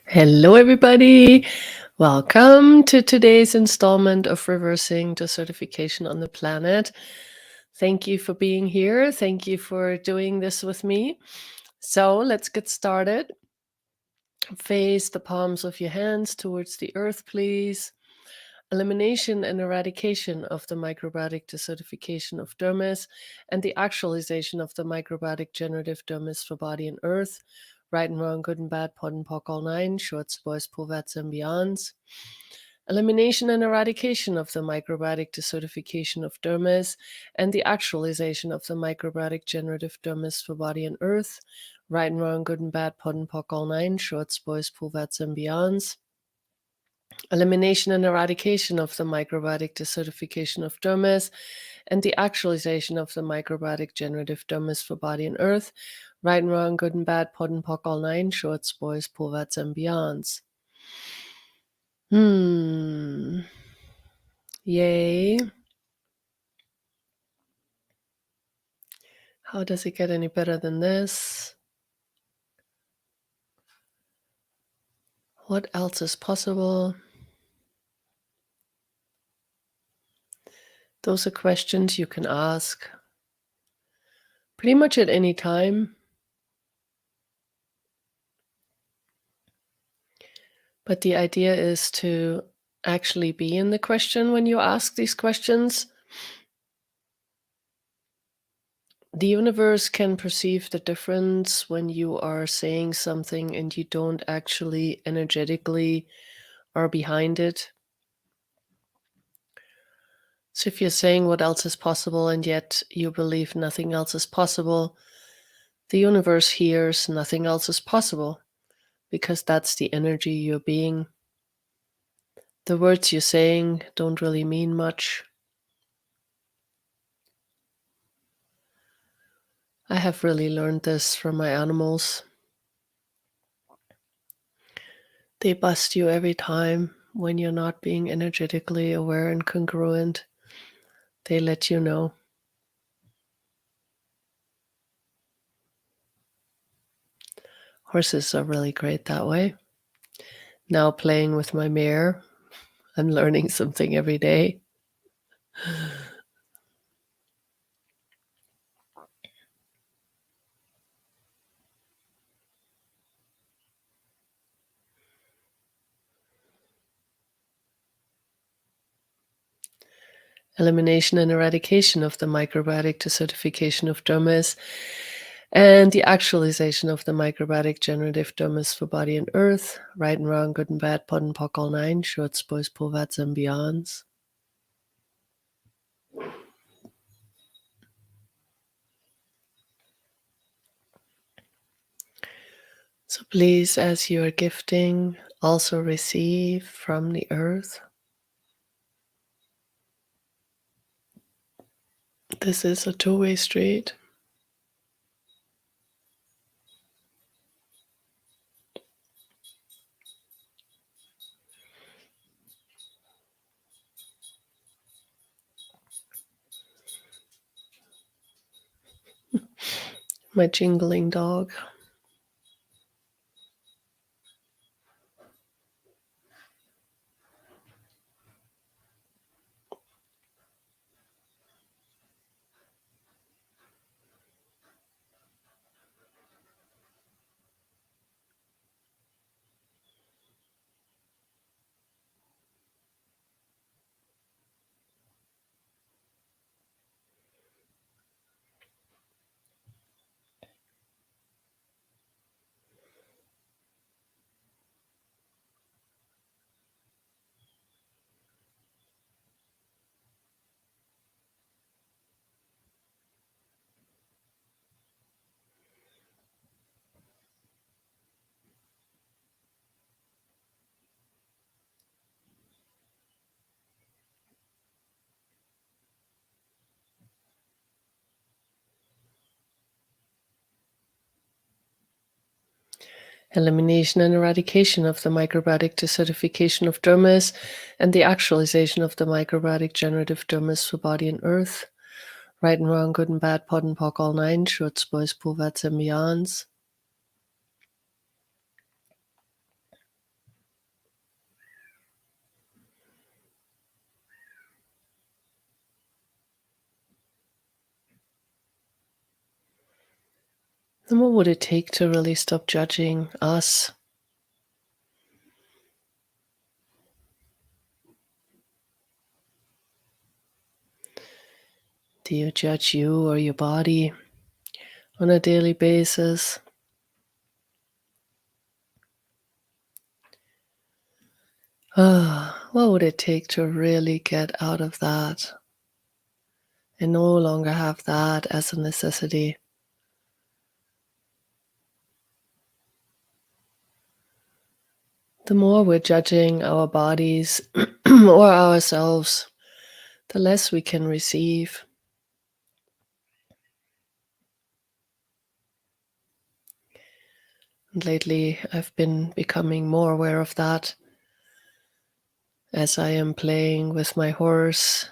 Hello, everybody. Welcome to today's installment of Reversing Desertification on the Planet. Thank you for being here. Thank you for doing this with me. So let's get started. Face the palms of your hands towards the earth, please. Elimination and eradication of the microbiotic desertification of dermis and the actualization of the microbiotic generative dermis for body and earth. Right and wrong, good and bad, pod and poc, all nine, shorts, boys, pouvats, and beyonds. Elimination and eradication of the microbiotic desertification of dermis and the actualization of the microbiotic generative dermis for body and earth. Right and wrong, good and bad, pod and poc, all nine, shorts, boys, pouvats, and beyonds. Elimination and eradication of the microbiotic desertification of dermis and the actualization of the microbiotic generative dermis for body and earth. Right and wrong, good and bad, pod and poc, all nine, shorts, boys, pouvats, and beyonds. Yay. How does it get any better than this? What else is possible? Those are questions you can ask pretty much at any time. But the idea is to actually be in the question when you ask these questions. The universe can perceive the difference when you are saying something and you don't actually energetically are behind it. So if you're saying what else is possible and yet you believe nothing else is possible, the universe hears nothing else is possible because that's the energy you're being. The words you're saying don't really mean much. I have really learned this from my animals. They bust you every time when you're not being energetically aware and congruent. They let you know. Horses are really great that way. Now playing with my mare, I'm learning something every day. Elimination and eradication of the microbiotic desertification of dermis and the actualization of the microbiotic generative dermis for body and earth. Right and wrong, good and bad, pod and poc, all nine, shorts, boys, pouvats, and beyonds. So please, as you are gifting, also receive from the earth. This is a two-way street. My jingling dog. Elimination and eradication of the microbiotic desertification of dermis and the actualization of the microbiotic generative dermis for body and earth. Right and wrong, good and bad, pod and poc, all nine, shorts, boys, pouvats, and beyonds. then what would it take to really stop judging us? Do you judge you or your body on a daily basis? What would it take to really get out of that and no longer have that as a necessity? The more we're judging our bodies or ourselves, the less we can receive. And lately, I've been becoming more aware of that as I am playing with my horse.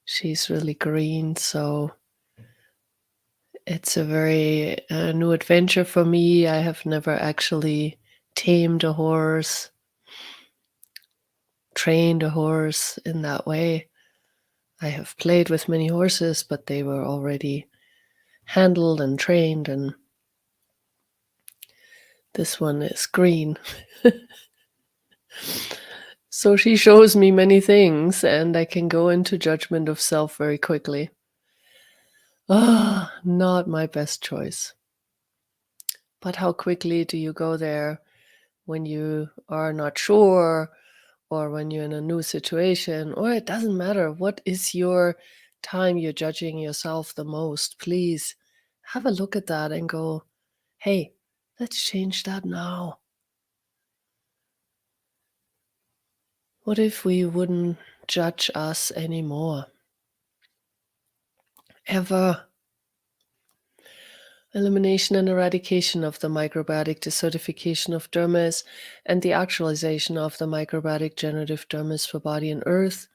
She's really green, so it's a very new adventure for me. I have never actually tamed a horse, trained a horse in that way. I have played with many horses, but they were already handled and trained, and this one is green. So she shows me many things, and I can go into judgment of self very quickly. Not my best choice. But how quickly do you go there when you are not sure, or when you're in a new situation, or it doesn't matter. What is your time you're judging yourself the most? Please have a look at that and go, hey, let's change that now. What if we wouldn't judge us anymore? Ever. Elimination and eradication of the microbiotic desertification of dermis and the actualization of the microbiotic generative dermis for body and earth.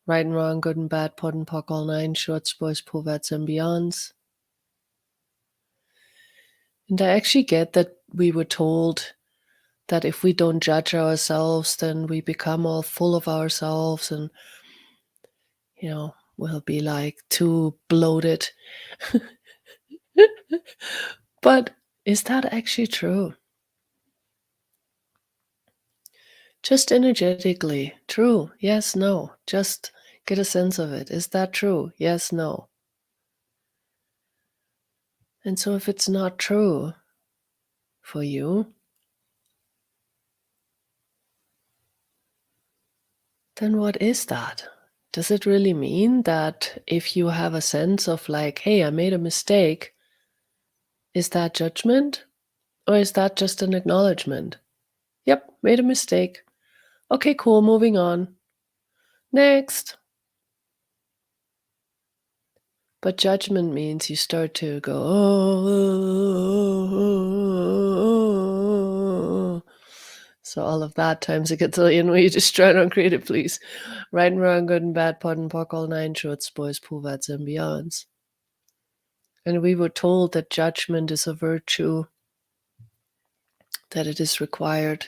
Right and wrong, good and bad, pod and poc, all nine, shorts, boys, poverts, and beyonds. And I actually get that we were told that if we don't judge ourselves, then we become all full of ourselves and, we'll be like too bloated. But is that actually true? Just energetically, true, yes, no. Just get a sense of it. Is that true? Yes, no. And so if it's not true for you, then what is that? Does it really mean that if you have a sense of like, hey, I made a mistake, is that judgment? Or is that just an acknowledgement? Yep, made a mistake. Okay, cool, moving on. Next. But judgment means you start to go, oh. So all of that times a gazillion where you just try to create it, please. Right and wrong, good and bad, pod and poc, all nine shorts, boys, poverts, and beyonds. And we were told that judgment is a virtue, that it is required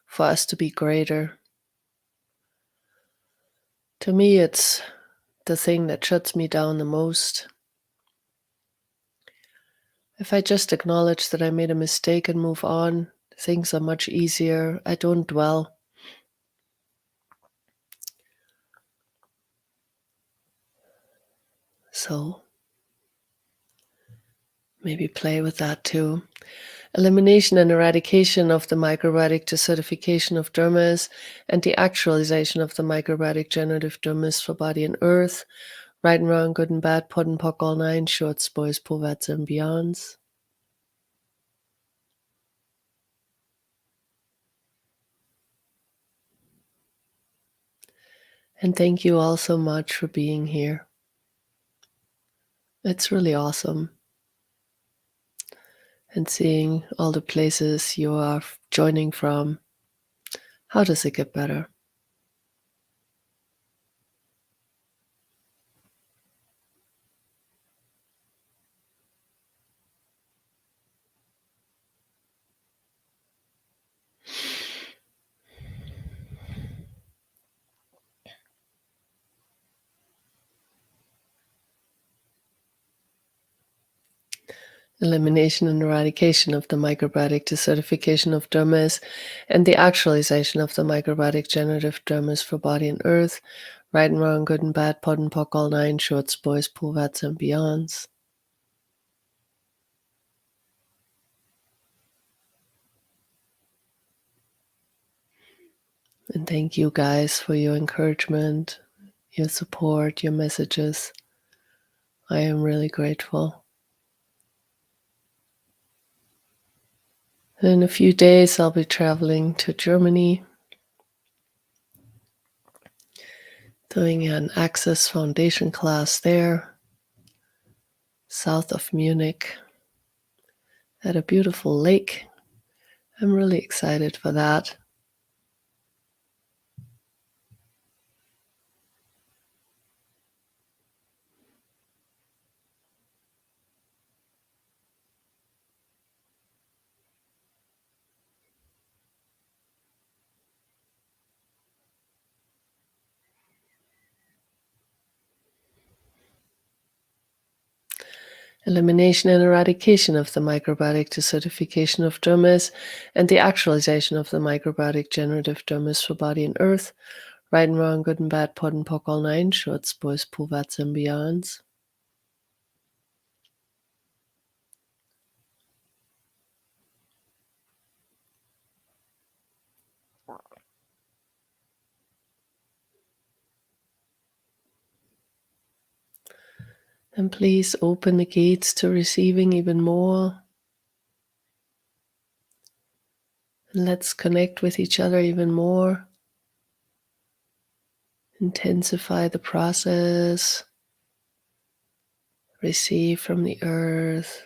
for us to be greater. To me, it's the thing that shuts me down the most. If I just acknowledge that I made a mistake and move on, things are much easier. I don't dwell. So maybe play with that too. Elimination and eradication of the microbiotic desertification of dermis and the actualization of the microbiotic generative dermis for body and earth. Right and wrong, good and bad, pod and poc, all nine, shorts, boys, poverts, and beyonds. And thank you all so much for being here. It's really awesome. And seeing all the places you are joining from. How does it get better? elimination and eradication of the microbiotic desertification of dermis, and the actualization of the microbiotic generative dermis for body and earth, right and wrong, good and bad, pod and poc, all nine, shorts, boys, pulvats, and beyonds. And thank you guys for your encouragement, your support, your messages. I am really grateful. In a few days, I'll be traveling to Germany, doing an Access Foundation class there, south of Munich, at a beautiful lake. I'm really excited for that. Elimination and eradication of the microbiotic desertification of dermis, and the actualization of the microbiotic generative dermis for body and earth, right and wrong, good and bad, pod and poc, all nine, shorts, boys, pulvats, and beyonds. And please open the gates to receiving even more. And let's connect with each other even more. Intensify the process. Receive from the earth.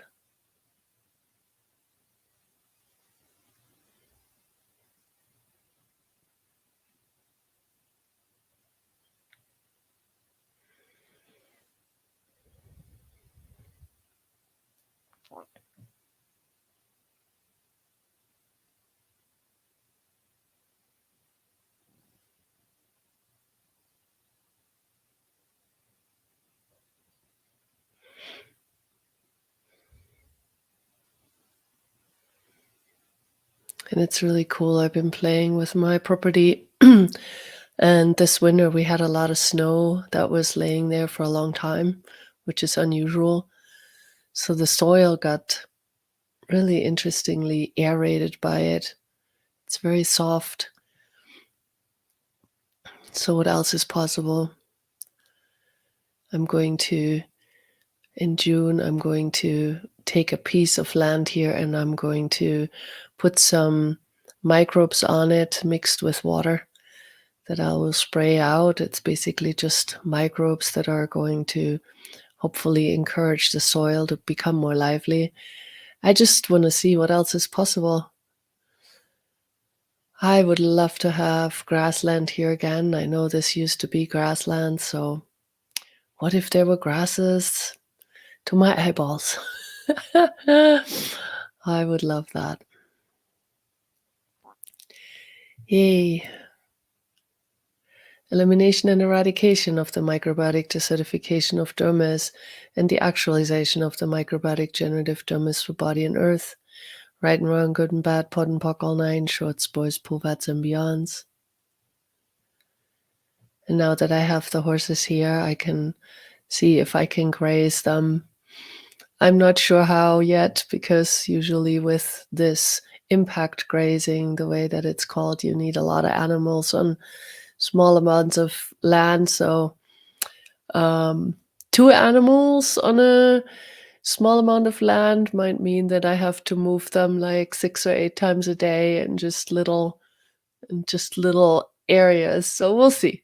And it's really cool. I've been playing with my property. And this winter we had a lot of snow that was laying there for a long time, which is unusual. So the soil got really interestingly aerated by it. It's very soft. So what else is possible? In June, I'm going to take a piece of land here and I'm going to put some microbes on it mixed with water that I will spray out. It's basically just microbes that are going to hopefully encourage the soil to become more lively. I just want to see what else is possible. I would love to have grassland here again. I know this used to be grassland, so what if there were grasses to my eyeballs? I would love that. Yay. Elimination and eradication of the microbiotic desertification of dermis, and the actualization of the microbiotic generative dermis for body and earth, right and wrong, good and bad, pod and poc, all nine, shorts, boys, pulvats, and beyonds. And now that I have the horses here, I can see if I can graze them. I'm not sure how yet, because usually with this impact grazing, the way that it's called, you need a lot of animals on small amounts of land. So 2 animals on a small amount of land might mean that I have to move them like 6 or 8 times a day in just little areas. So we'll see.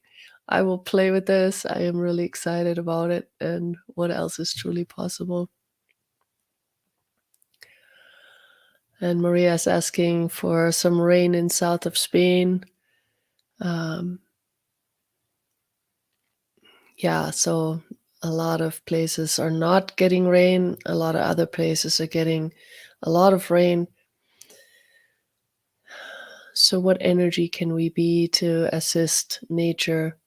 I will play with this. I am really excited about it and what else is truly possible. And Maria is asking for some rain in south of Spain. Yeah, so a lot of places are not getting rain. A lot of other places are getting a lot of rain. So what energy can we be to assist nature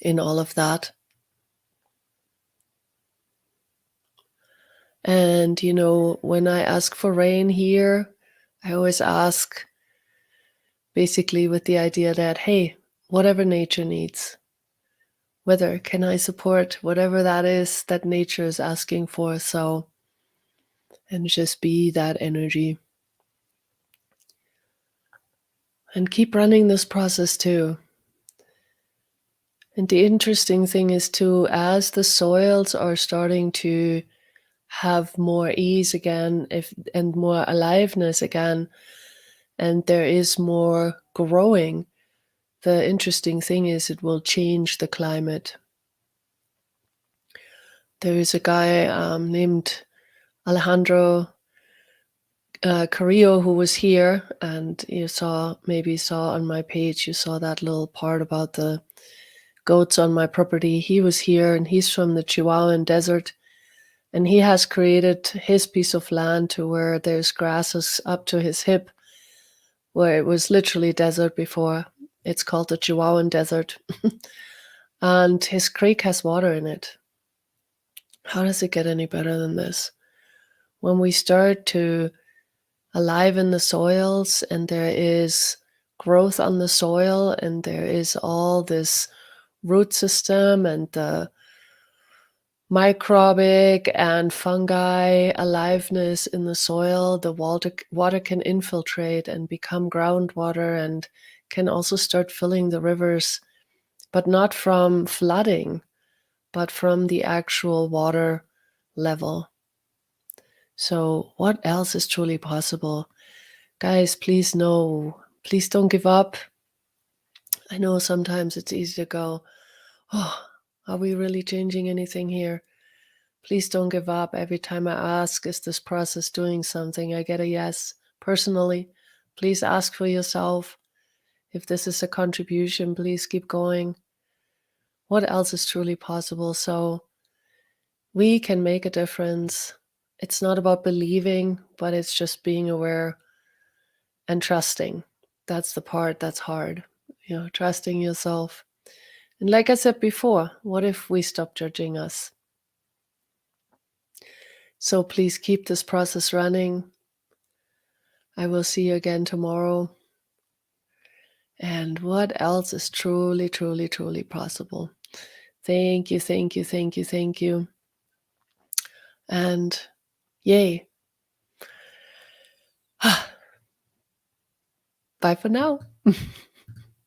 in all of that? And, when I ask for rain here, I always ask basically with the idea that, hey, whatever nature needs, whether can I support whatever that is that nature is asking for? So, and just be that energy and keep running this process too. And the interesting thing is too, as the soils are starting to have more ease again, and more aliveness again, and there is more growing, the interesting thing is it will change the climate. There is a guy named Alejandro Carrillo who was here, and maybe saw on my page, you saw that little part about the goats on my property. He was here, and he's from the Chihuahuan Desert, and he has created his piece of land to where there's grasses up to his hip, where it was literally desert before. It's called the Chihuahuan Desert. And his creek has water in it. How does it get any better than this? When we start to aliven the soils, and there is growth on the soil, and there is all this root system and the microbic and fungi aliveness in the soil, the water can infiltrate and become groundwater, and can also start filling the rivers, but not from flooding, but from the actual water level. So, what else is truly possible? Guys, please know, please don't give up. I know sometimes it's easy to go, oh, are we really changing anything here? Please don't give up. Every time I ask, is this process doing something? I get a yes. Personally, please ask for yourself. If this is a contribution, please keep going. What else is truly possible? So we can make a difference. It's not about believing, but it's just being aware and trusting. That's the part that's hard, trusting yourself. And like I said before, what if we stop judging us? So please keep this process running. I will see you again tomorrow. And what else is truly, truly, truly possible? Thank you, thank you, thank you, thank you. And yay. Bye for now.